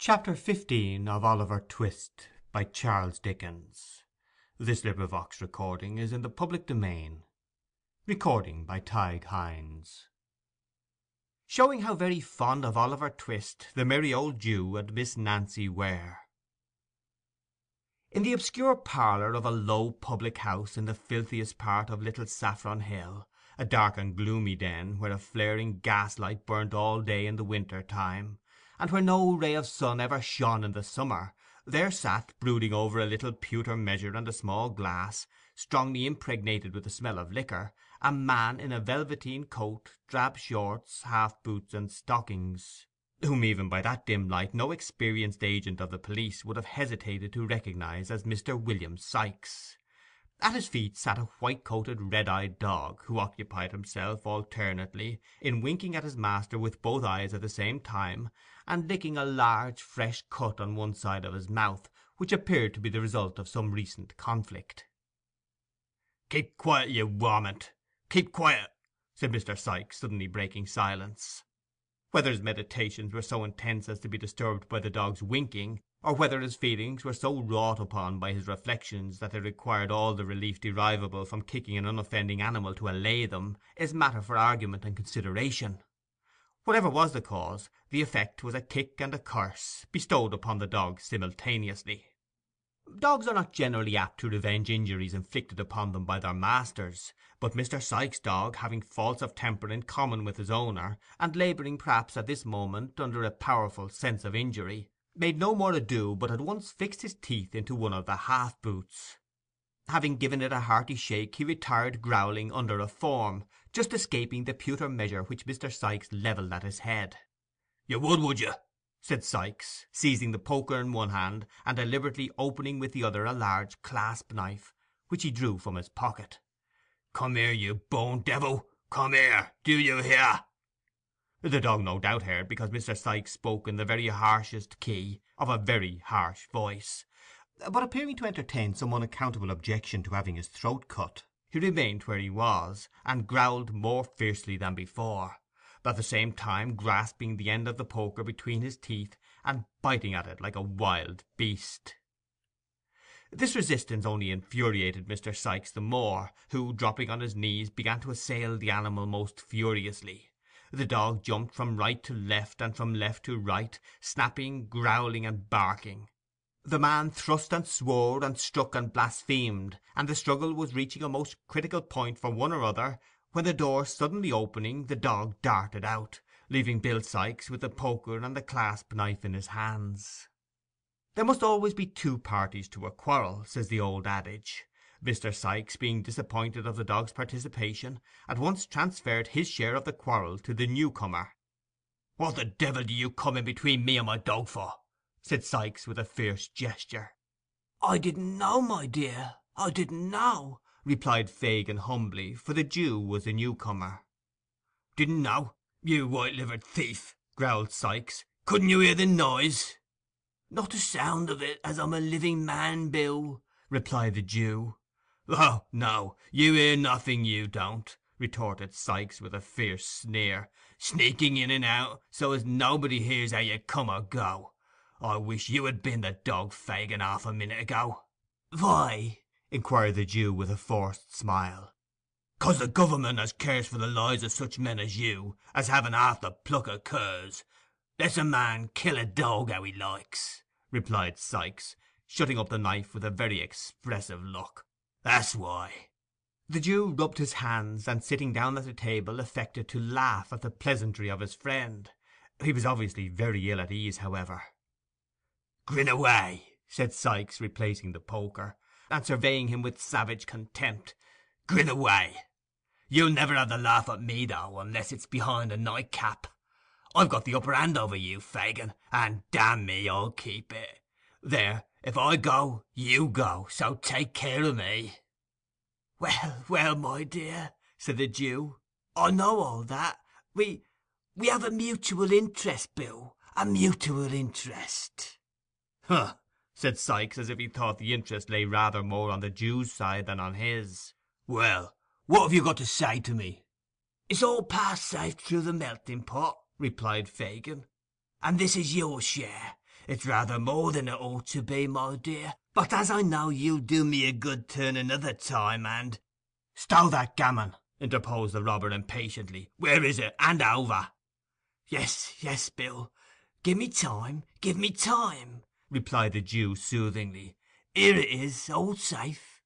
Chapter 15 of Oliver Twist by Charles Dickens. This recording is in the public domain. Recording by Tig Hines. Showing how very fond of Oliver Twist the merry old Jew and Miss Nancy were. In the obscure parlour of a low public house in the filthiest part of Little Saffron Hill, a dark and gloomy den where a flaring gaslight burnt all day in the winter time, and where no ray of sun ever shone in the summer, there sat, brooding over a little pewter measure and a small glass, strongly impregnated with the smell of liquor, a man in a velveteen coat, drab shorts, half-boots, and stockings, whom even by that dim light no experienced agent of the police would have hesitated to recognise as Mr. William Sikes. At his feet sat a white-coated, red-eyed dog, who occupied himself alternately in winking at his master with both eyes at the same time, and licking a large fresh cut on one side of his mouth, which appeared to be the result of some recent conflict. "Keep quiet, you warmint! Keep quiet!" said Mr. Sikes, suddenly breaking silence. Whether his meditations were so intense as to be disturbed by the dog's winking, or whether his feelings were so wrought upon by his reflections that they required all the relief derivable from kicking an unoffending animal to allay them, is matter for argument and consideration. Whatever was the cause, the effect was a kick and a curse, bestowed upon the dog simultaneously. Dogs are not generally apt to revenge injuries inflicted upon them by their masters, but Mr. Sikes' dog, having faults of temper in common with his owner, and labouring perhaps at this moment under a powerful sense of injury, made no more ado but at once fixed his teeth into one of the half-boots. Having given it a hearty shake, he retired growling under a form, just escaping the pewter measure which Mr. Sikes levelled at his head. "You would you?" said Sikes, seizing the poker in one hand, and deliberately opening with the other a large clasp-knife, which he drew from his pocket. "Come here, you bone devil! Come here! Do you hear?" The dog no doubt heard, because Mr. Sikes spoke in the very harshest key of a very harsh voice, but appearing to entertain some unaccountable objection to having his throat cut, he remained where he was, and growled more fiercely than before, at the same time grasping the end of the poker between his teeth and biting at it like a wild beast. This resistance only infuriated Mr. Sikes the more, who, dropping on his knees, began to assail the animal most furiously. The dog jumped from right to left, and from left to right, snapping, growling, and barking. The man thrust and swore and struck and blasphemed, and the struggle was reaching a most critical point for one or other, when the door suddenly opening, the dog darted out, leaving Bill Sikes with the poker and the clasp-knife in his hands. There must always be two parties to a quarrel, says the old adage. Mr. Sikes, being disappointed of the dog's participation, at once transferred his share of the quarrel to the newcomer. "What the devil do you come in between me and my dog for?" said Sikes with a fierce gesture. "I didn't know, my dear, I didn't know," replied Fagin humbly, for the Jew was the newcomer. "Didn't know? You white-livered thief!" growled Sikes. "Couldn't you hear the noise?" "Not a sound of it, as I'm a living man, Bill," replied the Jew. "Oh, no, you hear nothing, you don't," retorted Sikes with a fierce sneer, "sneaking in and out, so as nobody hears how you come or go. I wish you had been the dog, Fagin, half a minute ago." "Why?" inquired the Jew with a forced smile. "'Cause the government as cares for the lives of such men as you, as haven't half the pluck o' curs, lets a man kill a dog how he likes," replied Sikes, shutting up the knife with a very expressive look. "That's why." The Jew rubbed his hands, and sitting down at the table affected to laugh at the pleasantry of his friend. He was obviously very ill at ease, however. "Grin away," said Sikes, replacing the poker, and surveying him with savage contempt. "Grin away. You'll never have the laugh at me, though, unless it's behind a nightcap. I've got the upper hand over you, Fagin, and damn me, I'll keep it. There, if I go, you go, so take care of me." "Well, well, my dear," said the Jew, "I know all that. We have a mutual interest, Bill, a mutual interest." "Huh!" said Sikes, as if he thought the interest lay rather more on the Jew's side than on his. "Well, what have you got to say to me?" "It's all passed safe through the melting pot," replied Fagin, "and this is your share. It's rather more than it ought to be, my dear. But as I know you'll do me a good turn another time, and—" "Stow that gammon," interposed the robber impatiently. "Where is it? Hand over." "Yes, yes, Bill. Give me time, give me time," replied the Jew soothingly. "Here it is, all safe."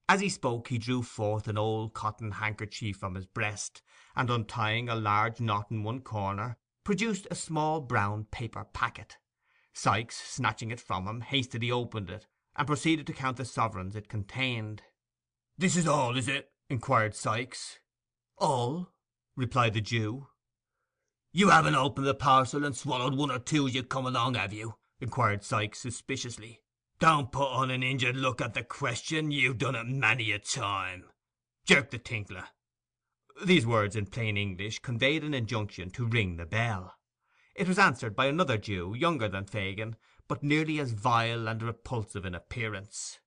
As he spoke he drew forth an old cotton handkerchief from his breast, and untying a large knot in one corner, produced a small brown paper packet. Sikes, snatching it from him, hastily opened it, and proceeded to count the sovereigns it contained. "This is all, is it?" inquired Sikes. "All," replied the Jew. "You haven't opened the parcel and swallowed one or two as you come along, have you?" inquired Sikes suspiciously. "Don't put on an injured look at the question. You've done it many a time. Jerk the tinkler." These words in plain English conveyed an injunction to ring the bell. It was answered by another Jew, younger than Fagin, but nearly as vile and repulsive in appearance.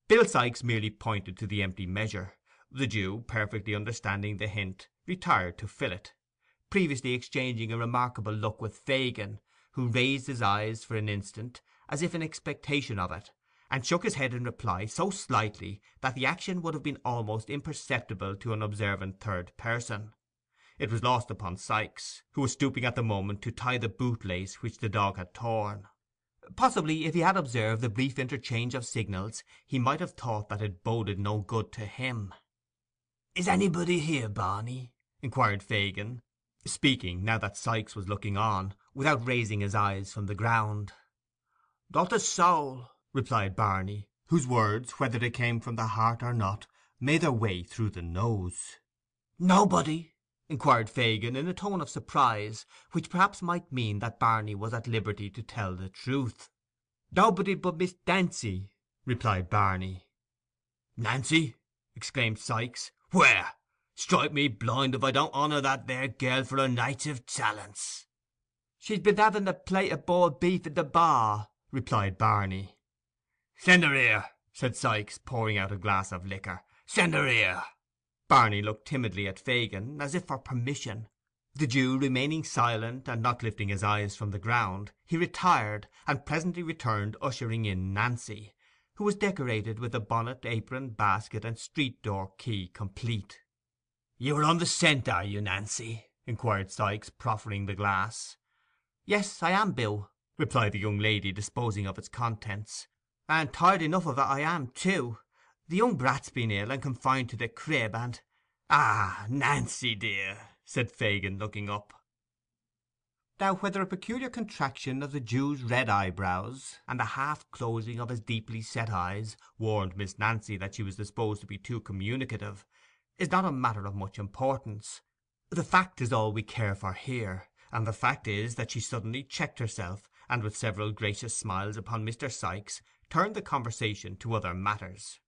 Bill Sikes merely pointed to the empty measure. The Jew, perfectly understanding the hint, retired to fill it, previously exchanging a remarkable look with Fagin, who raised his eyes for an instant, as if in expectation of it, and shook his head in reply so slightly that the action would have been almost imperceptible to an observant third person. It was lost upon Sikes, who was stooping at the moment to tie the bootlace which the dog had torn. Possibly, if he had observed the brief interchange of signals, he might have thought that it boded no good to him. "Is anybody here, Barney?" inquired Fagin, speaking, now that Sikes was looking on, without raising his eyes from the ground. "Not a soul," replied Barney, whose words, whether they came from the heart or not, made their way through the nose. "Nobody?" inquired Fagin, in a tone of surprise, which perhaps might mean that Barney was at liberty to tell the truth. "Nobody but Miss Nancy," replied Barney. "Nancy!" exclaimed Sikes. "Where? Strike me blind if I don't honour that there girl for her native talents." "She's been having a plate of boiled beef in the bar," replied Barney. "Send her here," said Sikes, pouring out a glass of liquor. "Send her here." Barney looked timidly at Fagin, as if for permission. The Jew remaining silent, and not lifting his eyes from the ground, he retired, and presently returned ushering in Nancy, who was decorated with the bonnet, apron, basket, and street-door key complete. "You are on the scent, are you, Nancy?" inquired Sikes, proffering the glass. "Yes, I am, Bill," replied the young lady, disposing of its contents. "And tired enough of it I am, too. The young brat's been ill and confined to the crib, and—" "Ah, Nancy, dear," said Fagin, looking up. Now, whether a peculiar contraction of the Jew's red eyebrows, and a half-closing of his deeply set eyes, warned Miss Nancy that she was disposed to be too communicative, is not a matter of much importance. The fact is all we care for here, and the fact is that she suddenly checked herself, and with several gracious smiles upon Mr. Sikes, turned the conversation to other matters.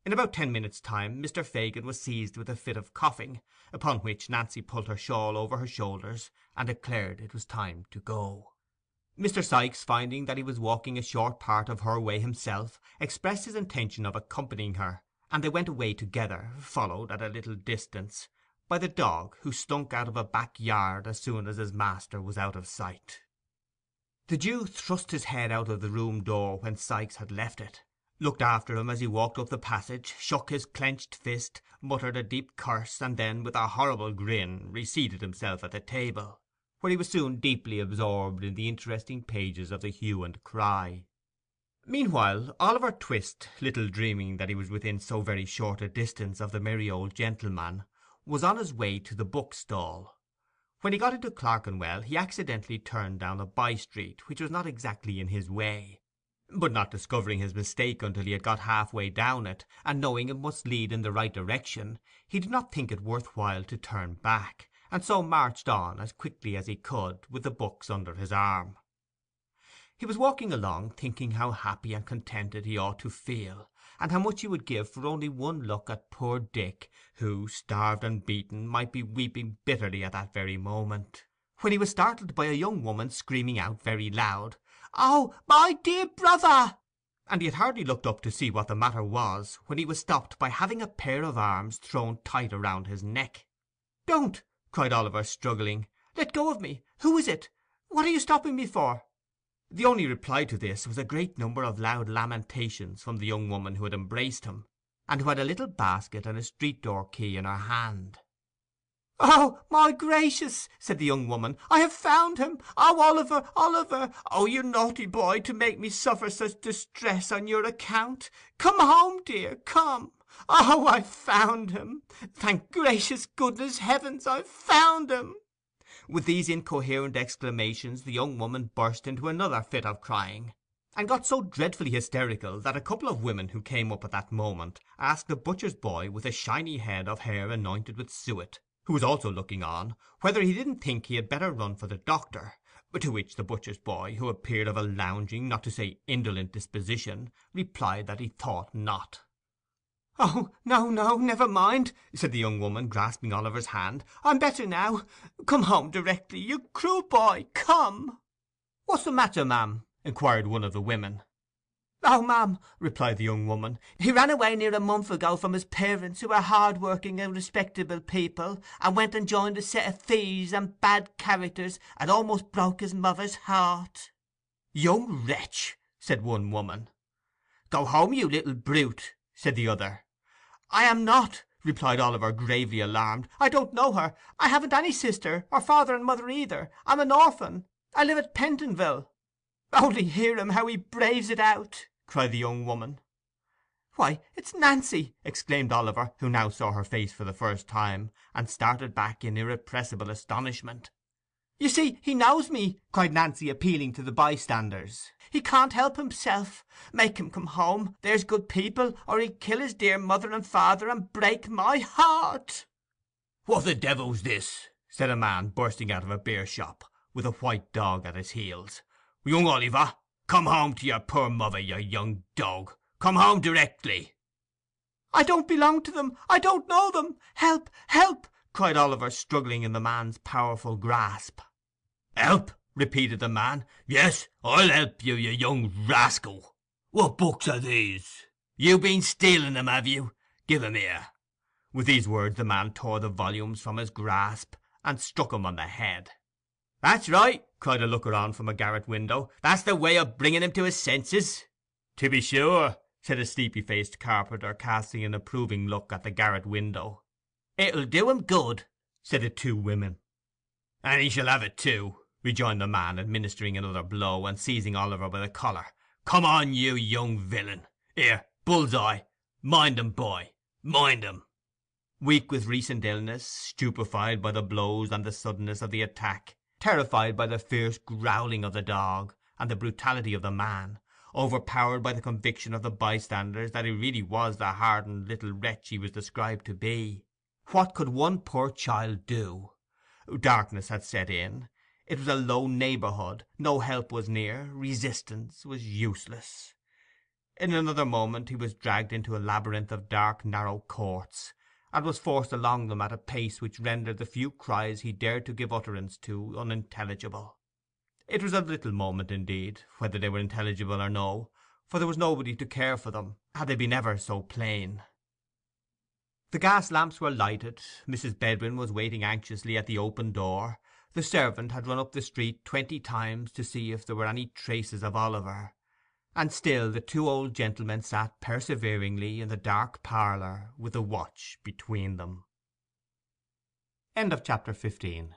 In about 10 minutes' time Mr. Fagin was seized with a fit of coughing, upon which Nancy pulled her shawl over her shoulders, and declared it was time to go. Mr. Sikes, finding that he was walking a short part of her way himself, expressed his intention of accompanying her, and they went away together, followed, at a little distance, by the dog, who slunk out of a back yard as soon as his master was out of sight. The Jew thrust his head out of the room door when Sikes had left it, looked after him as he walked up the passage, shook his clenched fist, muttered a deep curse, and then, with a horrible grin, reseated himself at the table, where he was soon deeply absorbed in the interesting pages of the hue and cry. Meanwhile, Oliver Twist, little dreaming that he was within so very short a distance of the merry old gentleman, was on his way to the bookstall. When he got into Clerkenwell he accidentally turned down a by-street which was not exactly in his way, but not discovering his mistake until he had got half-way down it, and knowing it must lead in the right direction, he did not think it worth while to turn back, and so marched on as quickly as he could, with the books under his arm. He was walking along, thinking how happy and contented he ought to feel, and how much he would give for only one look at poor Dick, who, starved and beaten, might be weeping bitterly at that very moment, when he was startled by a young woman screaming out very loud, "Oh, my dear brother!" And he had hardly looked up to see what the matter was, when he was stopped by having a pair of arms thrown tight around his neck. "Don't!" cried Oliver, struggling. "Let go of me. Who is it? What are you stopping me for?" The only reply to this was a great number of loud lamentations from the young woman who had embraced him, and who had a little basket and a street-door key in her hand. "Oh, my gracious!" said the young woman, "I have found him! Oh, Oliver, Oliver! Oh, you naughty boy, to make me suffer such distress on your account! Come home, dear, come! Oh, I've found him! Thank gracious goodness heavens, I've found him!" With these incoherent exclamations the young woman burst into another fit of crying, and got so dreadfully hysterical that a couple of women who came up at that moment asked a butcher's boy with a shiny head of hair anointed with suet, who was also looking on, whether he didn't think he had better run for the doctor, to which the butcher's boy, who appeared of a lounging, not to say indolent disposition, replied that he thought not. "Oh, no, no, never mind," said the young woman, grasping Oliver's hand. "I'm better now. Come home directly, you cruel boy, come." "What's the matter, ma'am?" inquired one of the women. "Oh, ma'am," replied the young woman, "he ran away near a month ago from his parents, who are hard-working and respectable people, and went and joined a set of thieves and bad characters, and almost broke his mother's heart." "Young wretch!" said one woman. "Go home, you little brute," said the other. "I am not," replied Oliver, gravely alarmed. "I don't know her. I haven't any sister, or father and mother either. I'm an orphan. I live at Pentonville." "Only hear him, how he braves it out!" cried the young woman. "Why, it's Nancy!" exclaimed Oliver, who now saw her face for the first time, and started back in irrepressible astonishment. "You see, he knows me," cried Nancy, appealing to the bystanders. "He can't help himself. Make him come home, there's good people, or he'll kill his dear mother and father and break my heart." "What the devil's this?" said a man bursting out of a beer shop, with a white dog at his heels. "Young Oliver, come home to your poor mother, you young dog. Come home directly." "I don't belong to them. I don't know them. Help, help!" cried Oliver, struggling in the man's powerful grasp. "Help!" repeated the man. "Yes, I'll help you, you young rascal. What books are these? You been stealing them, have you? Give 'em here." With these words the man tore the volumes from his grasp, and struck him on the head. "That's right," cried a looker-on from a garret window. "That's the way of bringing him to his senses." "To be sure," said a sleepy-faced carpenter, casting an approving look at the garret window. "It'll do him good," said the two women. "And he shall have it too," rejoined the man, administering another blow, and seizing Oliver by the collar. "Come on, you young villain. Here, Bullseye, mind him, boy, mind him." Weak with recent illness, stupefied by the blows and the suddenness of the attack, terrified by the fierce growling of the dog and the brutality of the man, overpowered by the conviction of the bystanders that he really was the hardened little wretch he was described to be, what could one poor child do? Darkness had set in. It was a lone neighbourhood. No help was near. Resistance was useless. In another moment he was dragged into a labyrinth of dark, narrow courts, and was forced along them at a pace which rendered the few cries he dared to give utterance to unintelligible. It was of little moment, indeed, whether they were intelligible or no, for there was nobody to care for them, had they been ever so plain. The gas lamps were lighted. Mrs. Bedwin was waiting anxiously at the open door. The servant had run up the street 20 times to see if there were any traces of Oliver, and still the two old gentlemen sat perseveringly in the dark parlour with the watch between them. End of chapter 15.